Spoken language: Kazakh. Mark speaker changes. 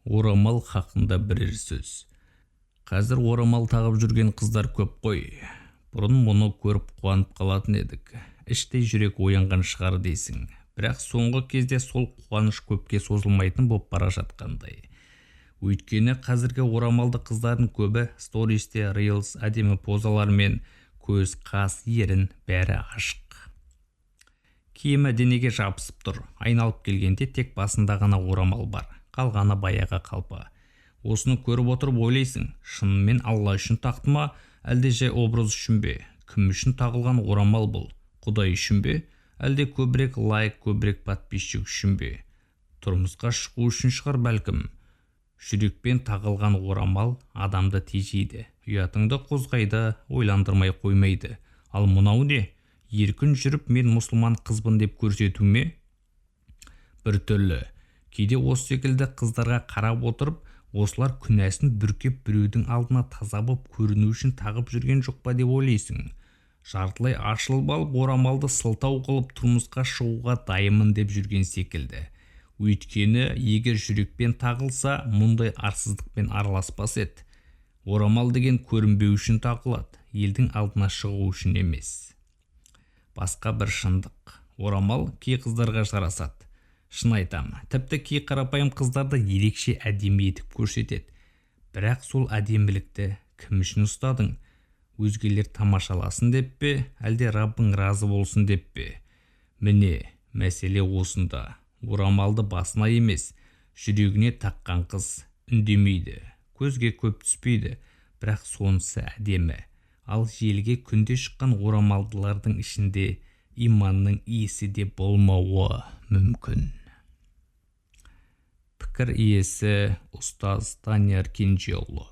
Speaker 1: Орамал хақында бірер сөз. Қазір орамал тағып жүрген қыздар көп қой. Бұрын мұны көріп қуанып қалатын едік. Іштей жүрек оянған шығар дейсің. Бірақ соңғы кезде сол қуаныш көпке созылмайтын боп бара жатқандай. Өйткені қазіргі орамалды қыздардың көбі стористе, reels, әдемі позалармен көз, қас, ерін бәрі ашық. Киімі денеге жабысып тұр. Айналып келгенде тек басында ғана орамал бар. Қалғаны баяғы қалпы. Осыны көріп отырып ойлайсың, шынымен Алла үшін тақты ма, әлде жай образ үшін бе? Кім үшін тағылған орамал бұл? Құдай үшін бе? Әлде көбірек лайк, көбірек подписчик үшін бе? Тұрмысқа шығу үшін шығар бәлкім. Жүрекпен тағылған орамал адамды тежейді, ұятыңды қозғайды, ойландырмай қоймайды. Ал мынау не? Еркін жүріп мен мұсылман қызбын деп көрсету ме? Бір түрлі. Кейде осы секілді қыздарға қарап отырып, осылар күнәсін бүркеп біреудің алдына таза боп көріну үшін тағып жүрген жоқ па деп ойлайсың. Жартылай ашылып алып орамалды сылтау қылып тұрмысқа шығуға дайынмын деп жүрген секілді. Өйткені егер жүрекпен тағылса, мұндай арсыздықпен араласпас еді. Орамал деген көрінбеу үшін тағылады, елдің алдына шығу үшін емес. Басқа бір шындық. Орамал кей қыздарға жарасады. Шын айтам, тіпті кей қарапайым қыздарды ерекше әдемі етіп көрсетеді. Бірақ сол әдемілікті кім үшін ұстадың? Өзгелер тамашаласын деп пе, әлде Раббың разы болсын деп пе? Міне, мәселе осында. Орамалды басына емес, жүрегіне таққан қыз үндемейді, көзге көп түспейді, бірақ сонысы әдемі. Ал желге күнде шыққан орамалдылардың ішінде иманның иесі де болмауы мүмкін. Пікір иесі ұстаз Таняр Кенжеұлы.